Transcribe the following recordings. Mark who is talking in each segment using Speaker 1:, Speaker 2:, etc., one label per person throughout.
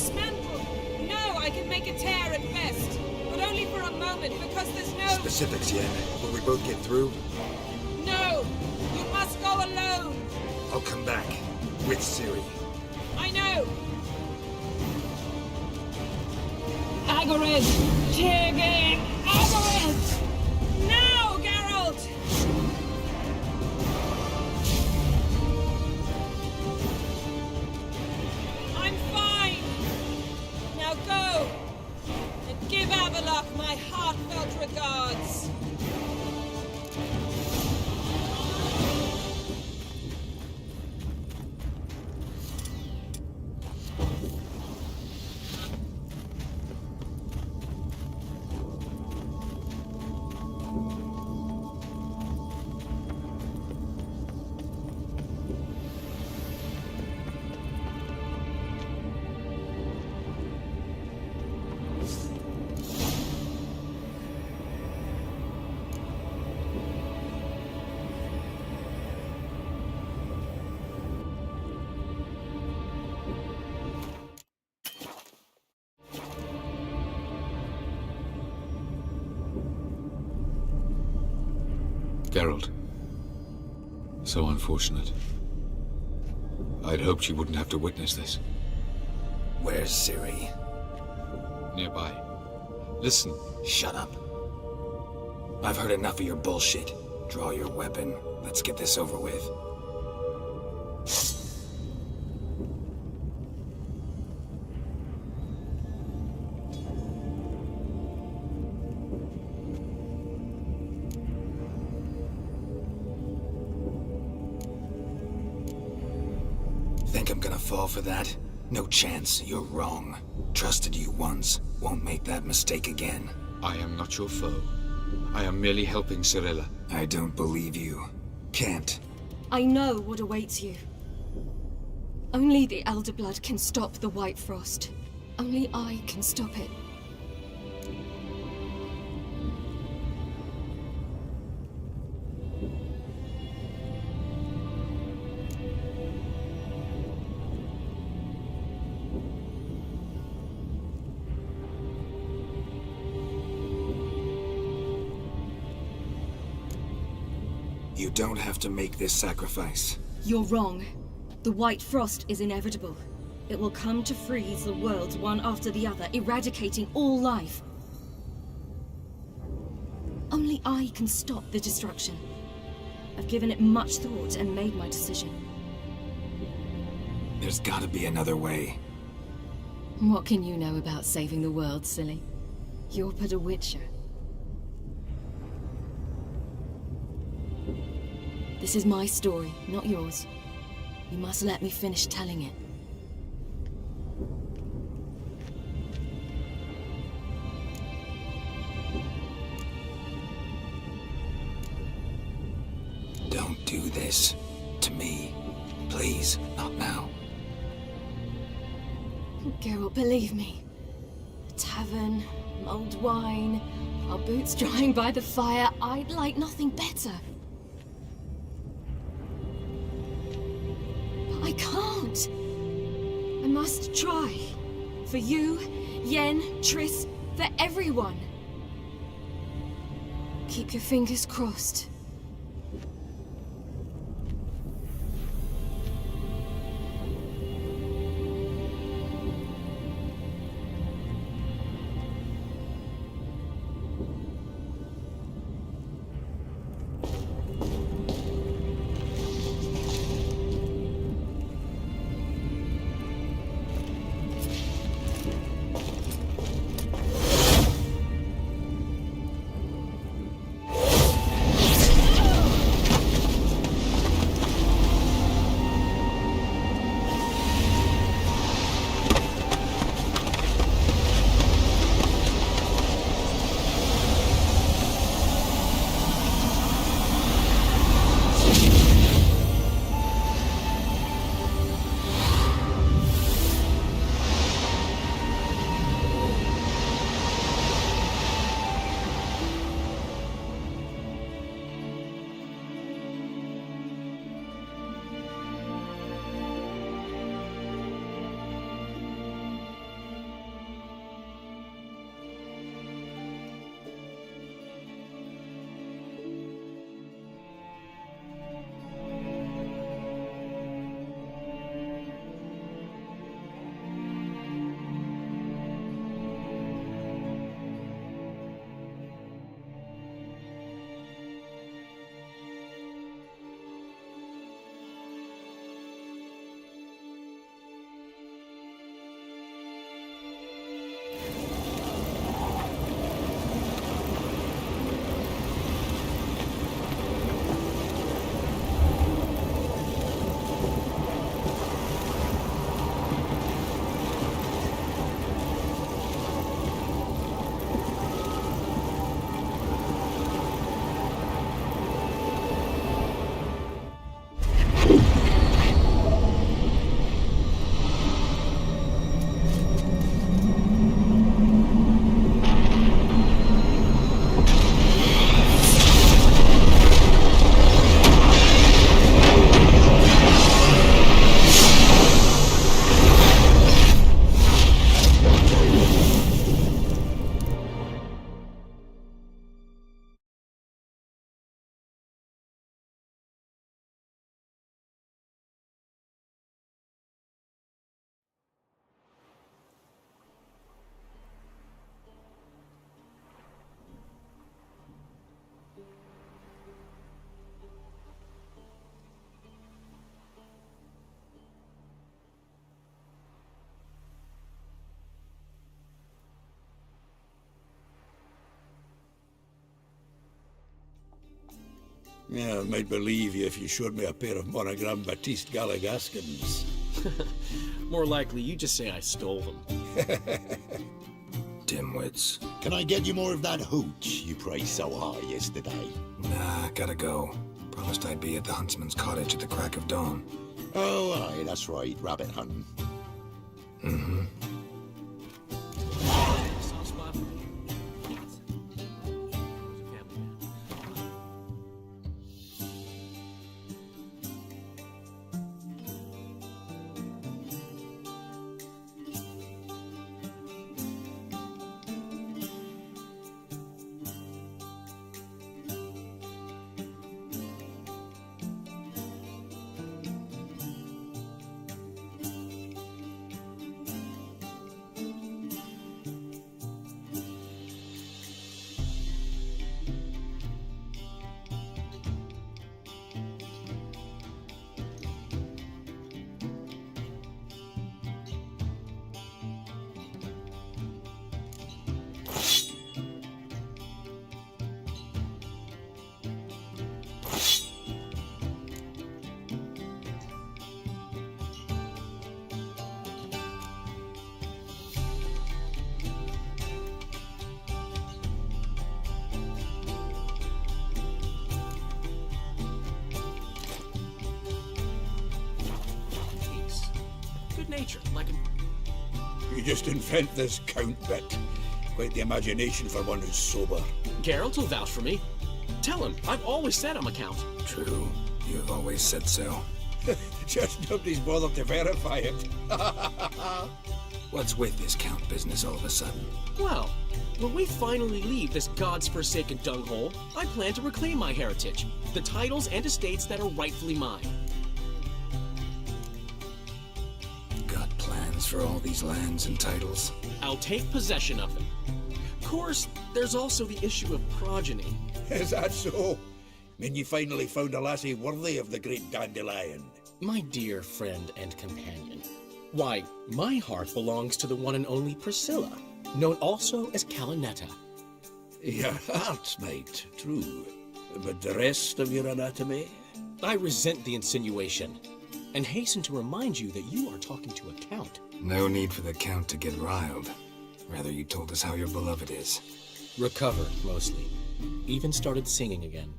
Speaker 1: dismantle. No, I can make a tear at best. But only for a moment, because there's no...
Speaker 2: Specifics, Yen. Will we both get through?
Speaker 1: No! You must go alone!
Speaker 2: I'll come back. With Ciri.
Speaker 1: I know! Agared! Tiggy! Agared! Now, Geralt! I'm fine! Now go! And give Avallac'h my heartfelt regards!
Speaker 3: Geralt. So unfortunate. I'd hoped you wouldn't have to witness this.
Speaker 2: Where's Ciri?
Speaker 3: Nearby. Listen.
Speaker 2: Shut up. I've heard enough of your bullshit. Draw your weapon. Let's get this over with. Think I'm gonna fall for that? No chance. You're wrong. Trusted you once. Won't make that mistake again.
Speaker 3: I am not your foe. I am merely helping Cirilla.
Speaker 2: I don't believe you. Can't.
Speaker 4: I know what awaits you. Only the Elder Blood can stop the White Frost. Only I can stop it.
Speaker 2: You don't have to make this sacrifice.
Speaker 4: You're wrong. The White Frost is inevitable. It will come to freeze the worlds one after the other, eradicating all life. Only I can stop the destruction. I've given it much thought and made my decision.
Speaker 2: There's gotta be another way.
Speaker 4: What can you know about saving the world, silly? You're but a witcher. This is my story, not yours. You must let me finish telling it.
Speaker 2: Don't do this. To me. Please, not now.
Speaker 4: Geralt, believe me. A tavern, mulled wine, our boots drying by the fire. I'd like nothing better. I can't. I must try. For you, Yen, Triss, for everyone. Keep your fingers crossed.
Speaker 5: Yeah, I might believe you if you showed me a pair of Monogram Batiste Galligaskins.
Speaker 6: More likely, you just say I stole them.
Speaker 2: Dimwits.
Speaker 5: Can I get you more of that hooch you priced so high yesterday?
Speaker 2: Nah, gotta go. Promised I'd be at the huntsman's cottage at the crack of dawn.
Speaker 5: Oh, aye, that's right, rabbit hunting.
Speaker 2: Mm-hmm.
Speaker 6: Soft spot for me? Yes. Family man. Nature, like a...
Speaker 5: You just invent this count bit. Quite the imagination for one who's sober.
Speaker 6: Geralt will vouch for me. Tell him, I've always said I'm a count.
Speaker 2: True. You've always said so.
Speaker 5: Just nobody's bothered to verify it.
Speaker 2: What's with this count business all of a sudden?
Speaker 6: Well, when we finally leave this god's forsaken dunghole, I plan to reclaim my heritage, the titles and estates that are rightfully mine.
Speaker 2: Got plans for all these lands and titles?
Speaker 6: I'll take possession of them. Of course, there's also the issue of progeny.
Speaker 5: Is that so? Mean you finally found a lassie worthy of the great dandelion?
Speaker 6: My dear friend and companion. Why, my heart belongs to the one and only Priscilla, known also as Calinetta.
Speaker 5: Your heart, mate, true. But the rest of your anatomy?
Speaker 6: I resent the insinuation, and hasten to remind you that you are talking to a count.
Speaker 2: No need for the count to get riled. Rather, you told us how your beloved is.
Speaker 6: Recovered, mostly. Even started singing again.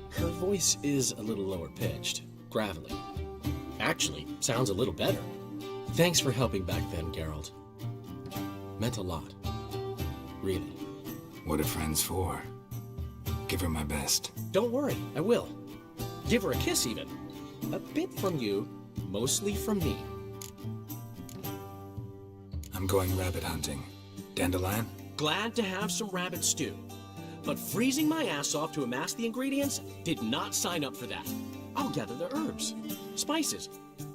Speaker 6: Her voice is a little lower pitched, gravelly. Actually, sounds a little better. Thanks for helping back then, Geralt. Meant a lot. Really.
Speaker 2: What are friends for? Give her my best.
Speaker 6: Don't worry, I will. Give her a kiss, even. A bit from you, mostly from me.
Speaker 2: I'm going rabbit hunting. Dandelion?
Speaker 6: Glad to have some rabbit stew. But freezing my ass off to amass the ingredients did not sign up for that. I'll gather the herbs, spices.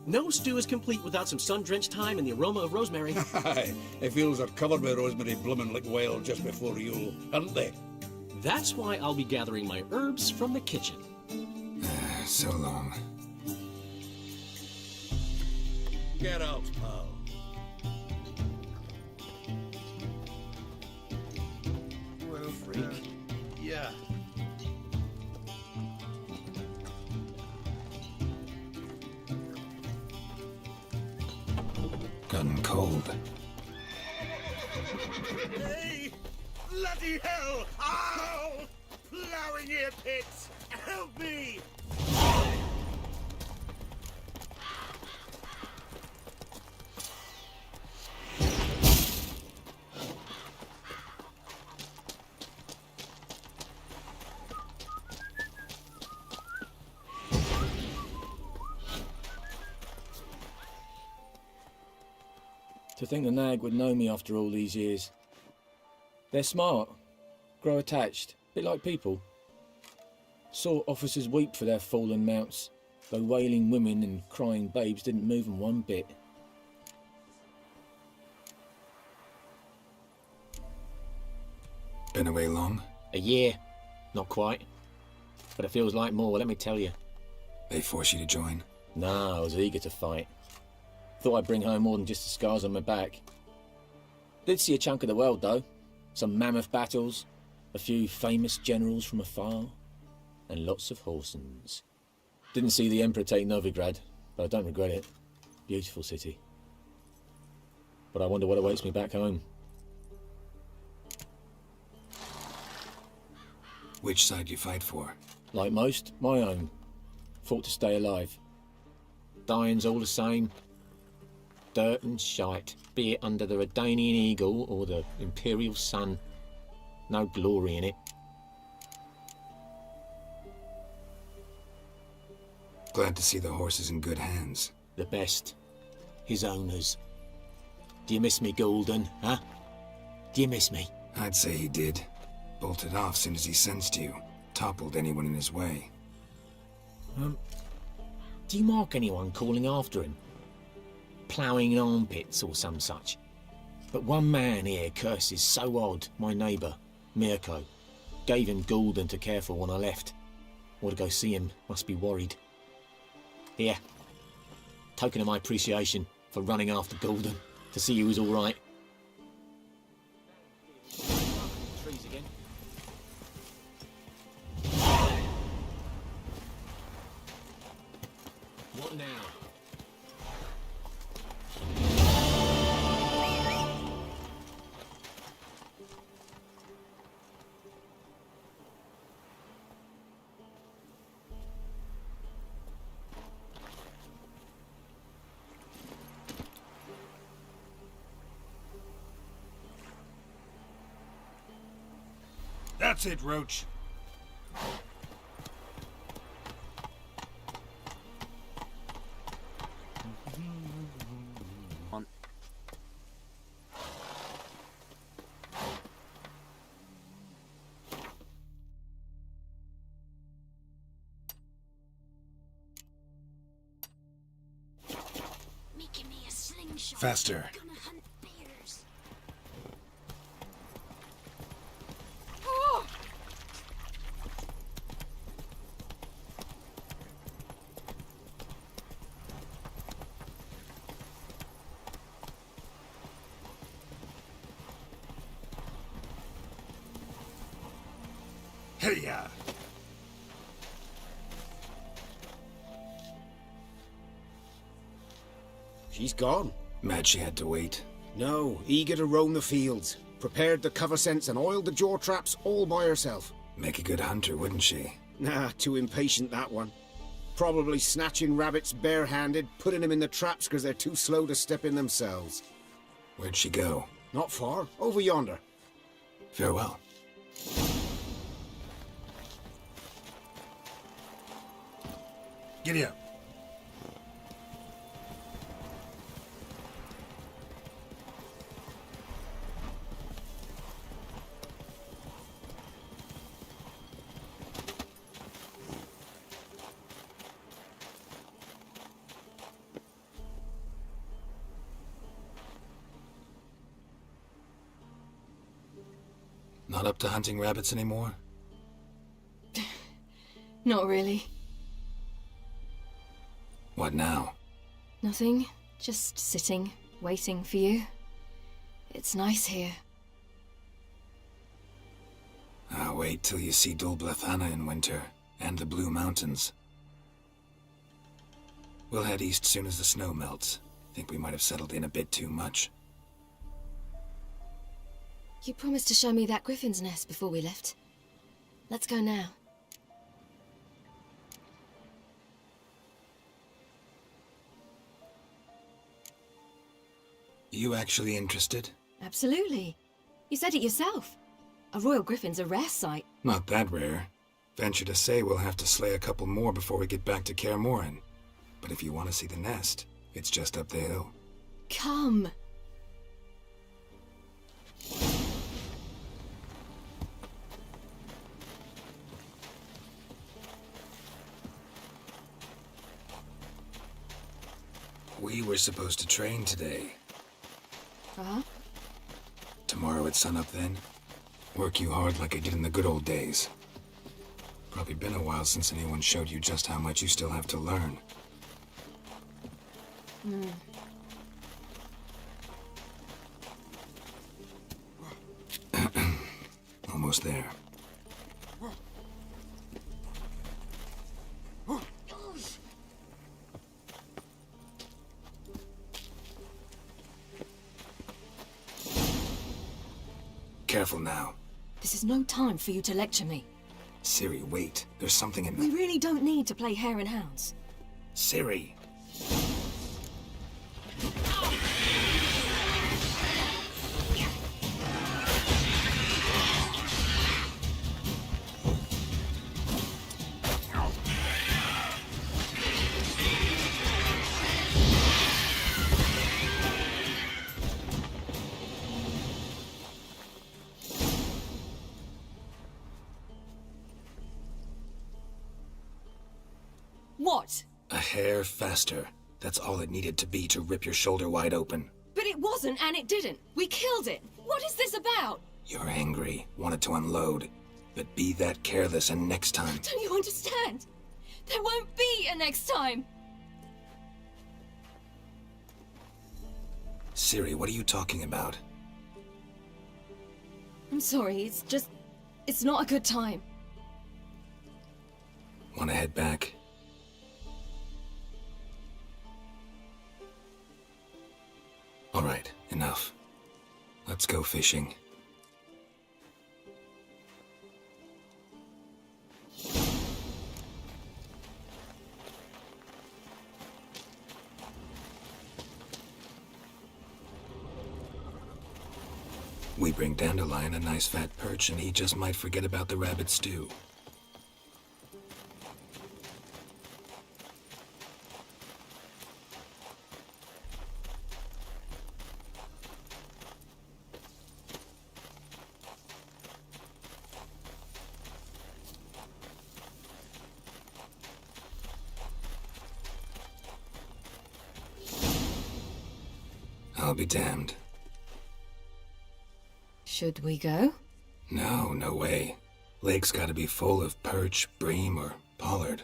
Speaker 6: No stew is complete without some sun-drenched thyme and the aroma of rosemary.
Speaker 5: Aye, the fields are covered with rosemary blooming like wild just before Yule, aren't they?
Speaker 6: That's why I'll be gathering my herbs from the kitchen.
Speaker 2: So long.
Speaker 5: Get out, pal.
Speaker 7: Well,
Speaker 5: Freak.
Speaker 7: yeah.
Speaker 2: Gotten cold.
Speaker 7: Hey! Bloody hell! Ow! Plowing ear pits! Help me!
Speaker 8: To think the nag would know me after all these years. They're smart, grow attached, a bit like people. Saw officers weep for their fallen mounts, though wailing women and crying babes didn't move them one bit.
Speaker 2: Been away long?
Speaker 6: A year. Not quite. But it feels like more, let me tell you.
Speaker 2: They force you to join?
Speaker 8: Nah, I was eager to fight. Thought I'd bring home more than just the scars on my back. Did see a chunk of the world, though. Some mammoth battles, a few famous generals from afar. and lots of horsens. Didn't see the Emperor take Novigrad, but I don't regret it. Beautiful city. But I wonder what awaits me back home.
Speaker 2: Which side you fight for?
Speaker 8: Like most, my own. Fought to stay alive. Dying's all the same. Dirt and shite, be it under the Redanian Eagle or the Imperial Sun. No glory in it.
Speaker 2: Glad to see the horse is in good hands.
Speaker 6: The best. His owners. Do you miss me, Gulden, huh? Do you miss me?
Speaker 2: I'd say he did. Bolted off soon as he sensed you. Toppled anyone in his way.
Speaker 6: Do you mark anyone calling after him? Ploughing in armpits or some such? But one man here curses so odd, my neighbour, Mirko. Gave him Gulden to care for when I left. Ought to go see him, must be worried. Here. Token of my appreciation for running after Gulden, to see he was all right. Trees again. What now?
Speaker 7: That's it, Roach.
Speaker 4: Making me a slingshot.
Speaker 2: Faster.
Speaker 4: Gonna hunt bears.
Speaker 1: Oh!
Speaker 7: Hey-ya!
Speaker 9: She's gone.
Speaker 2: Mad she had to wait.
Speaker 9: No, eager to roam the fields. Prepared the cover scents and oiled the jaw traps all by herself.
Speaker 2: Make a good hunter, wouldn't she?
Speaker 9: Nah, too impatient, that one. Probably snatching rabbits barehanded, putting them in the traps because they're too slow to step in themselves.
Speaker 2: Where'd she go?
Speaker 9: Not far, over yonder.
Speaker 2: Farewell.
Speaker 7: Giddy up.
Speaker 2: Not up to hunting rabbits anymore?
Speaker 4: Not really.
Speaker 2: What now?
Speaker 4: Nothing. Just sitting, waiting for you. It's nice here.
Speaker 2: I'll wait till you see Dol Blathanna in winter, and the Blue Mountains. We'll head east soon as the snow melts. Think we might have settled in a bit too much.
Speaker 4: You promised to show me that griffin's nest before we left. Let's go now.
Speaker 2: You actually interested?
Speaker 4: Absolutely. You said it yourself. A royal griffin's a rare sight.
Speaker 2: Not that rare. Venture to say we'll have to slay a couple more before we get back to Kaer Morhen. But if you want to see the nest, it's just up the hill.
Speaker 4: Come.
Speaker 2: We were supposed to train today.
Speaker 4: Uh-huh.
Speaker 2: Tomorrow at sunup then? Work you hard like I did in the good old days. Probably been a while since anyone showed you just how much you still have to learn. Almost there. careful now.
Speaker 4: This is no time for you to lecture me.
Speaker 2: Ciri, wait. There's something in
Speaker 4: We
Speaker 2: the...
Speaker 4: really don't need to play hare and hounds.
Speaker 2: Ciri!
Speaker 4: What?
Speaker 2: A hair faster. That's all it needed to be to rip your shoulder wide open.
Speaker 4: But it wasn't, and it didn't. We killed it. What is this about?
Speaker 2: You're angry, wanted to unload. But be that careless and next time...
Speaker 4: Don't you understand? There won't be a next time.
Speaker 2: Ciri, what are you talking about?
Speaker 4: I'm sorry, it's not a good time.
Speaker 2: Want to head back? All right, enough. Let's go fishing. We bring Dandelion a nice fat perch and he just might forget about the rabbit stew. I'll be damned.
Speaker 4: Should we go?
Speaker 2: No, no way. Lake's gotta be full of perch, bream, or pollard.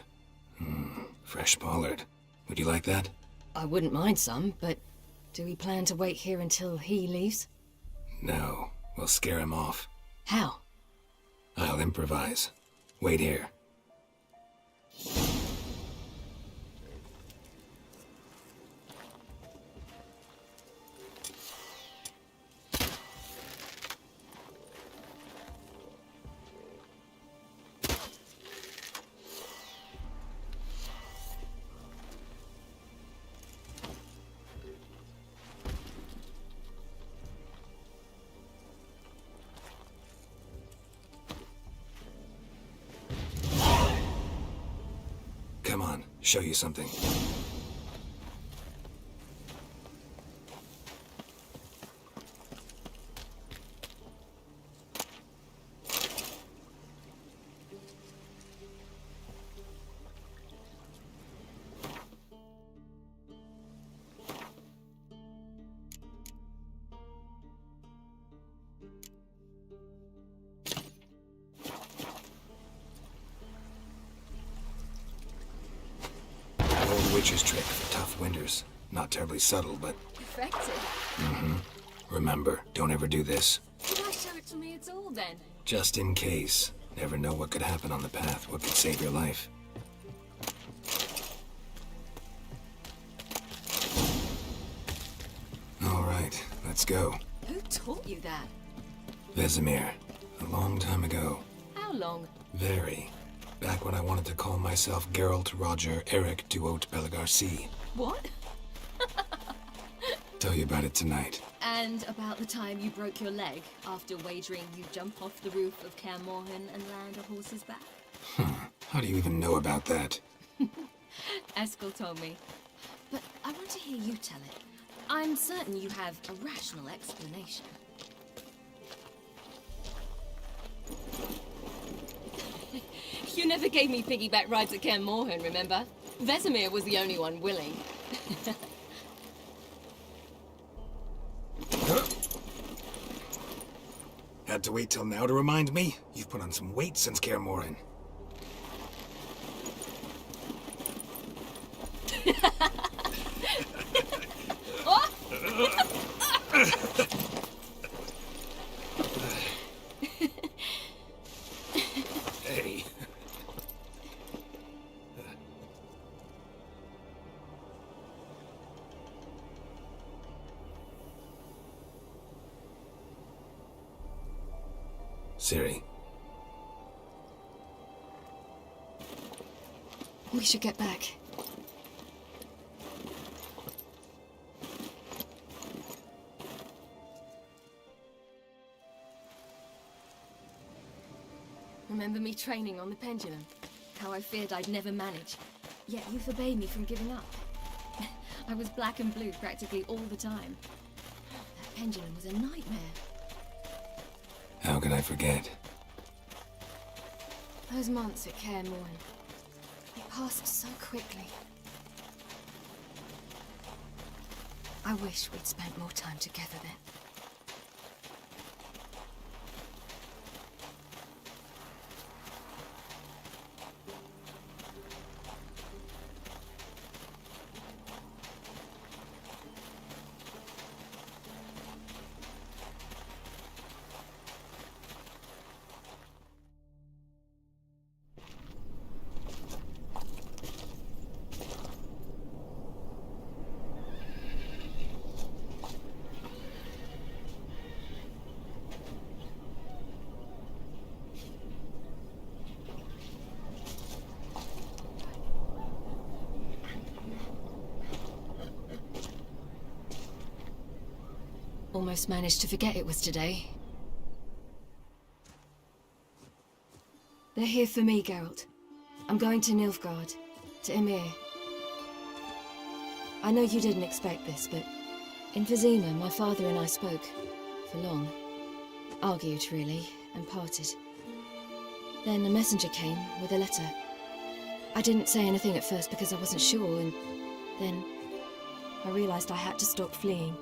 Speaker 2: Fresh pollard. Would you like that?
Speaker 4: I wouldn't mind some, but do we plan to wait here until he leaves?
Speaker 2: No, we'll scare him off.
Speaker 4: How?
Speaker 2: I'll improvise. Wait here. Come on, show you something. Witch's trick for tough winters. Not terribly subtle, but...
Speaker 4: Effective?
Speaker 2: Remember, don't ever do this.
Speaker 4: Did I show it to me at all, then?
Speaker 2: Just in case. Never know what could happen on the path, what could save your life. All right, let's go.
Speaker 4: Who taught you that?
Speaker 2: Vesemir. A long time ago.
Speaker 4: How long?
Speaker 2: Very. Back when I wanted to call myself Geralt Roger Eric Duote Bellegarcie.
Speaker 4: What?
Speaker 2: Tell you about it tonight.
Speaker 4: And about the time you broke your leg after wagering you'd jump off the roof of Kaer Morhen and land a horse's back?
Speaker 2: How do you even know about that?
Speaker 4: Eskel told me. But I want to hear you tell it. I'm certain you have a rational explanation. You never gave me piggyback rides at Kaer Morhen, remember? Vesemir was the only one willing.
Speaker 2: Had to wait till now to remind me? You've put on some weight since Kaer Morhen. Hey. Ciri,
Speaker 4: We should get back. Remember me training on the pendulum? How I feared I'd never manage. Yet you forbade me from giving up. I was black and blue practically all the time. That pendulum was a nightmare.
Speaker 2: how could I forget?
Speaker 4: Those months at Kaer Morhen, they passed so quickly. I wish we'd spent more time together then. Almost managed to forget it was today. They're here for me, Geralt. I'm going to Nilfgaard, to Emir. I know you didn't expect this, but in Vizima, my father and I spoke for long. Argued, really, and parted. Then a messenger came with a letter. I didn't say anything at first because I wasn't sure, and then I realized I had to stop fleeing.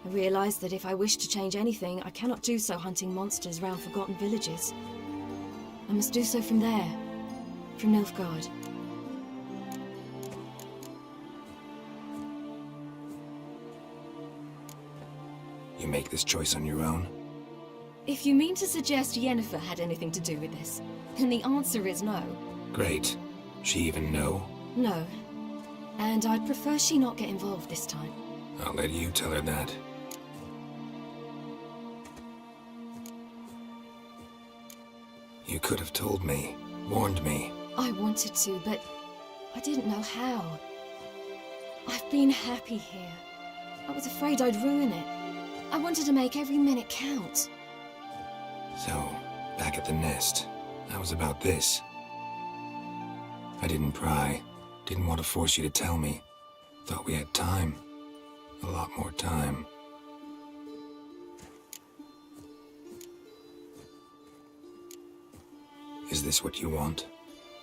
Speaker 4: I realized that if I wish to change anything, I cannot do so hunting monsters round forgotten villages. I must do so from there, from Nilfgaard.
Speaker 2: You make this choice on your own?
Speaker 4: If you mean to suggest Yennefer had anything to do with this, then the answer is no.
Speaker 2: Great. She even know?
Speaker 4: No. And I'd prefer she not get involved this time.
Speaker 2: I'll let you tell her that. You could have told me, warned me.
Speaker 4: I wanted to, but I didn't know how. I've been happy here. I was afraid I'd ruin it. I wanted to make every minute count.
Speaker 2: So, back at the nest, how was about this? I didn't pry. Didn't want to force you to tell me. Thought we had time. A lot more time. Is this what you want?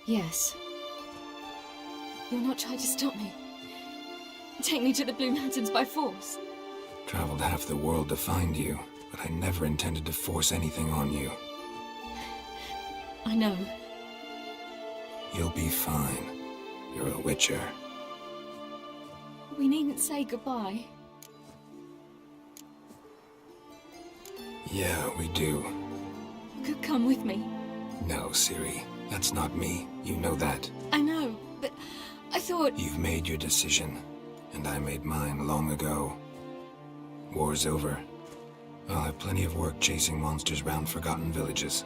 Speaker 4: Yes. You're not trying to stop me. Take me to the Blue Mountains by force.
Speaker 2: Traveled half the world to find you, but I never intended to force anything on you.
Speaker 4: I know.
Speaker 2: You'll be fine. You're a Witcher.
Speaker 4: We needn't say goodbye.
Speaker 2: Yeah, we do.
Speaker 4: You could come with me.
Speaker 2: No, Ciri. That's not me. You know that.
Speaker 4: I know, but I thought...
Speaker 2: You've made your decision, and I made mine long ago. War's over. I'll have plenty of work chasing monsters round forgotten villages.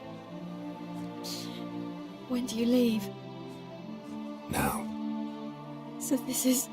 Speaker 4: When do you leave?
Speaker 2: Now.
Speaker 4: So this is...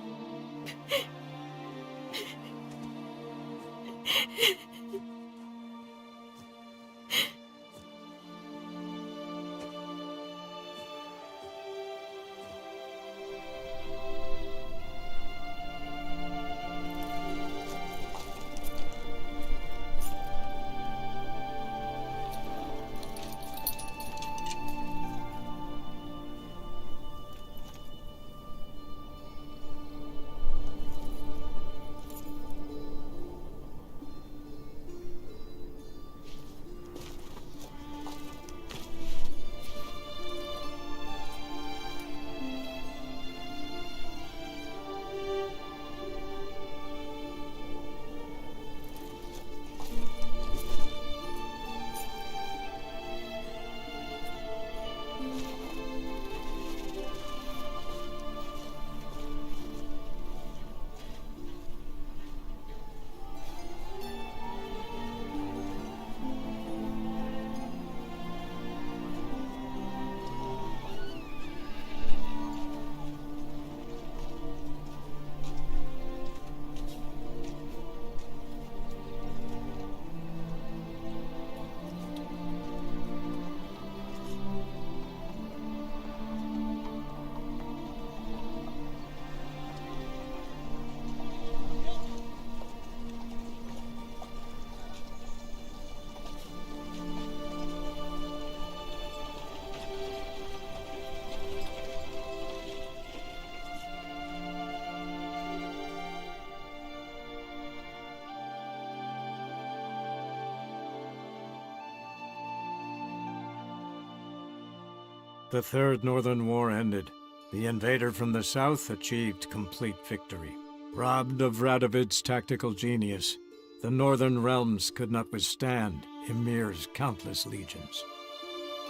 Speaker 10: The Third Northern War ended. The invader from the south achieved complete victory. Robbed of Radovid's tactical genius, the northern realms could not withstand Ymir's countless legions.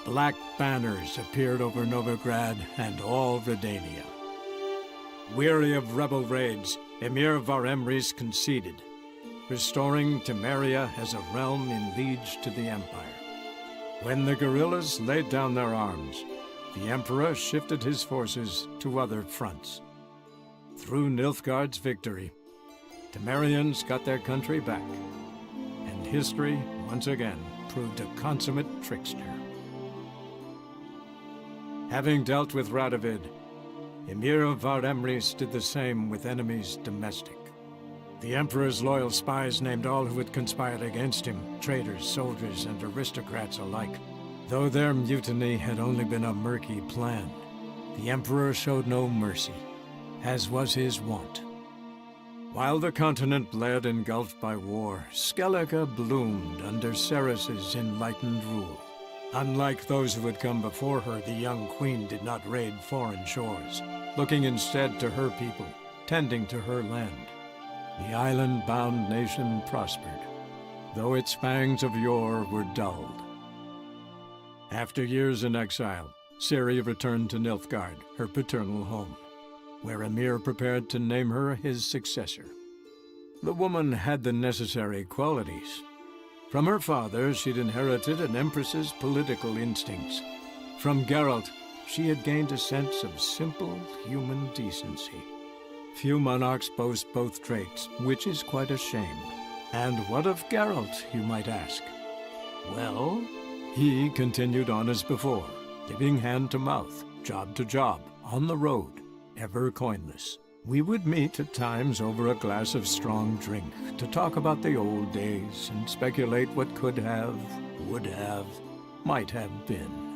Speaker 10: Black banners appeared over Novigrad and all Redania. Weary of rebel raids, Ymir Varemris conceded, restoring Temeria as a realm in liege to the Empire. When the guerrillas laid down their arms, the Emperor shifted his forces to other fronts. Through Nilfgaard's victory, Temerians got their country back, and history once again proved a consummate trickster. Having dealt with Radovid, Ymir of Varemris did the same with enemies domestic. The Emperor's loyal spies named all who had conspired against him, traitors, soldiers, and aristocrats alike. Though their mutiny had only been a murky plan, the Emperor showed no mercy, as was his wont. While the continent bled engulfed by war, Skellige bloomed under Ceres's enlightened rule. Unlike those who had come before her, the young queen did not raid foreign shores, looking instead to her people, tending to her land. The island-bound nation prospered, though its fangs of yore were dulled. After years in exile, Ciri returned to Nilfgaard, her paternal home, where Ymir prepared to name her his successor. The woman had the necessary qualities. From her father, she'd inherited an empress's political instincts. From Geralt, she had gained a sense of simple human decency. Few monarchs boast both traits, which is quite a shame. And what of Geralt, you might ask? Well, he continued on as before, giving hand to mouth, job to job, on the road, ever coinless. We would meet at times over a glass of strong drink to talk about the old days and speculate what could have, would have, might have been.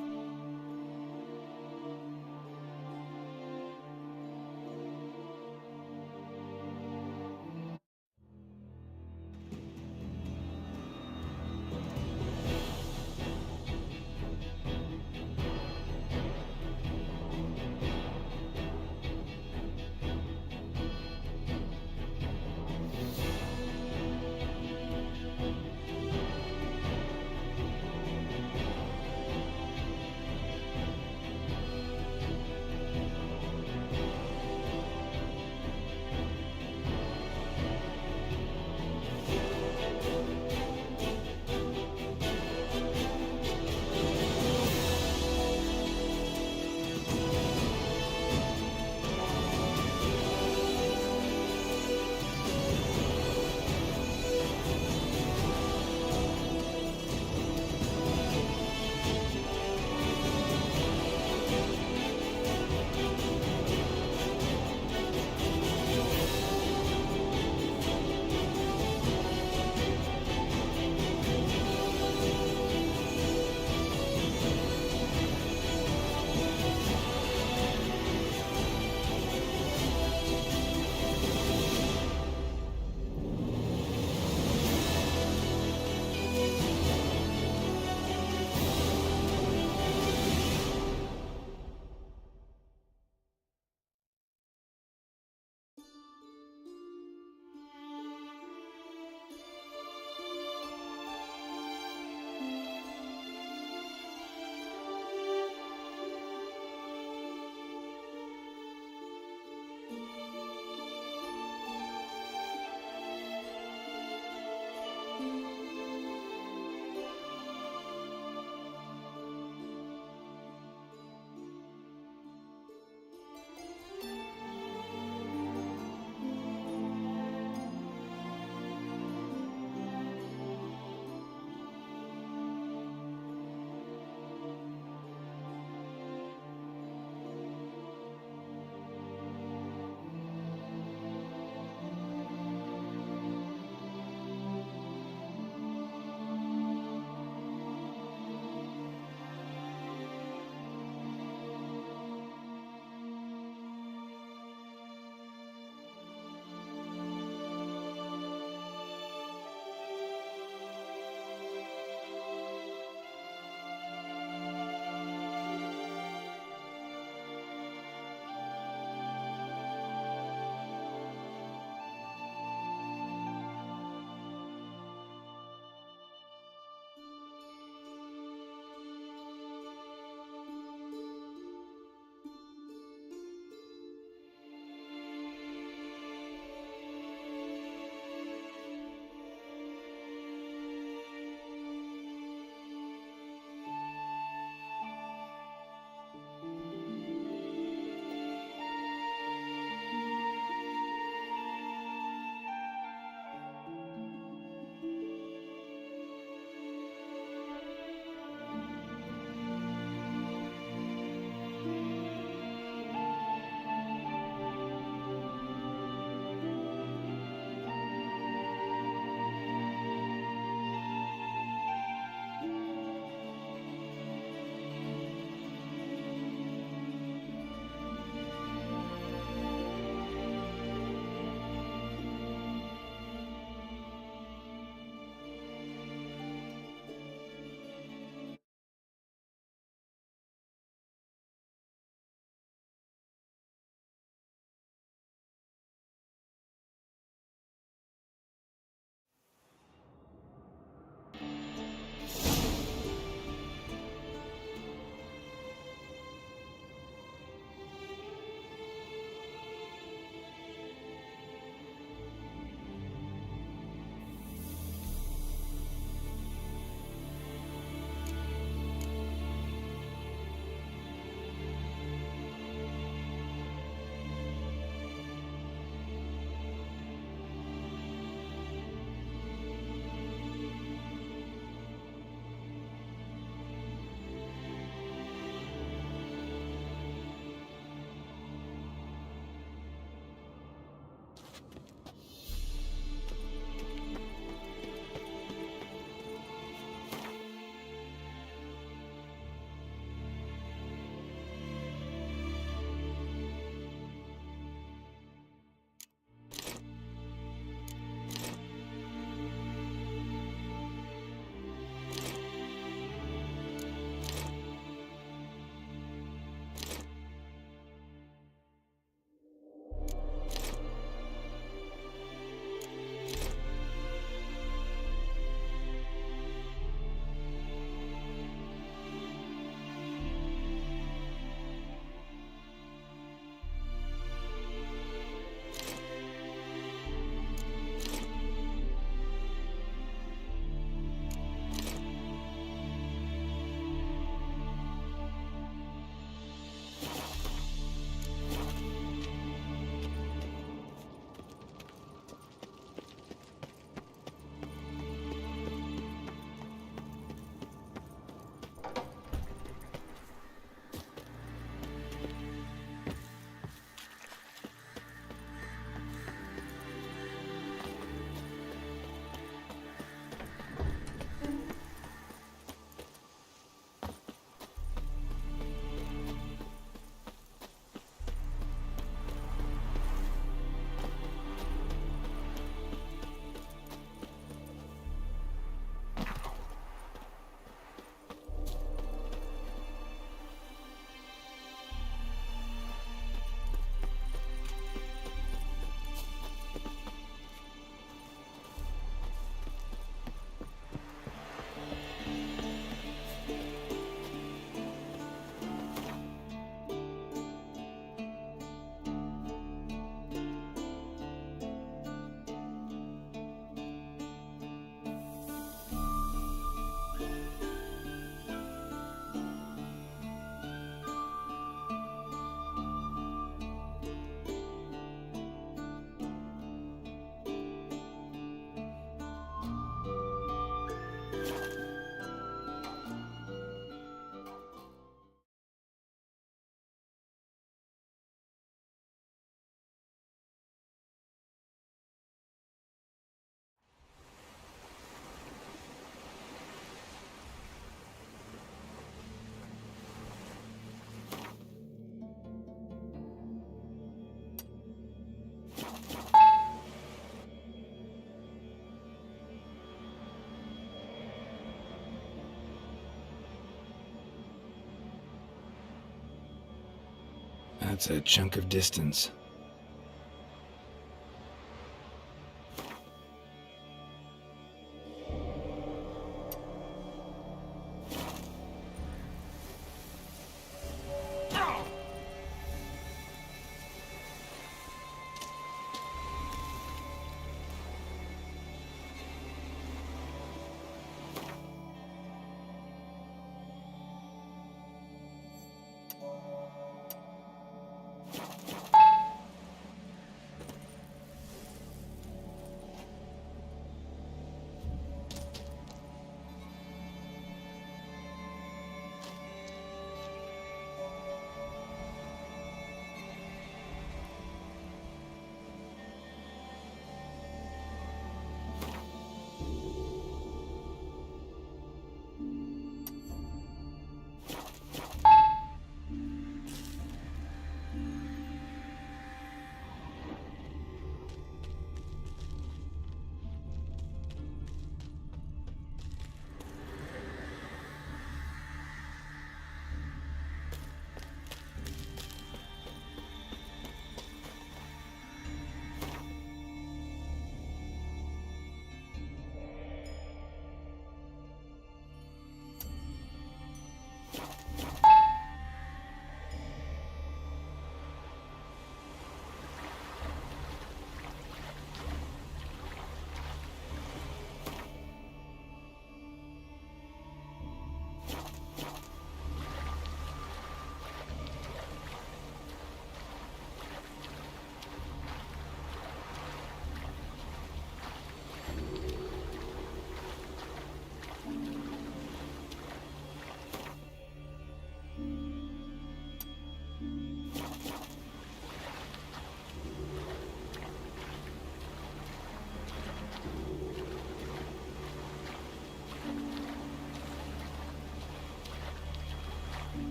Speaker 2: That's a chunk of distance.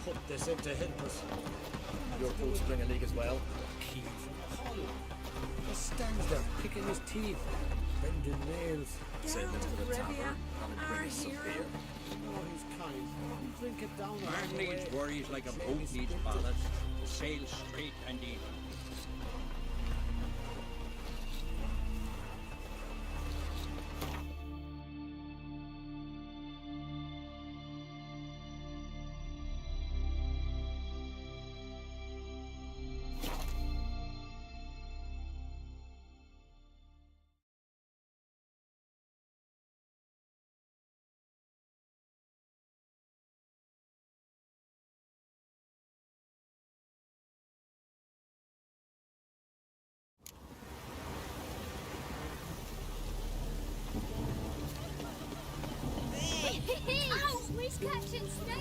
Speaker 11: Put this into Hilpus. Your boots bring a league as well. Key from Hull. Just stands there picking his teeth, bending nails. Send him to the tavern and bring us some beer. Oh, he's kind. Drink it down.
Speaker 5: Man needs worries like a boat needs ballast. Sail straight and even.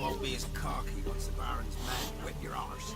Speaker 12: Won't be as cocky once the Baron's men whip your arse.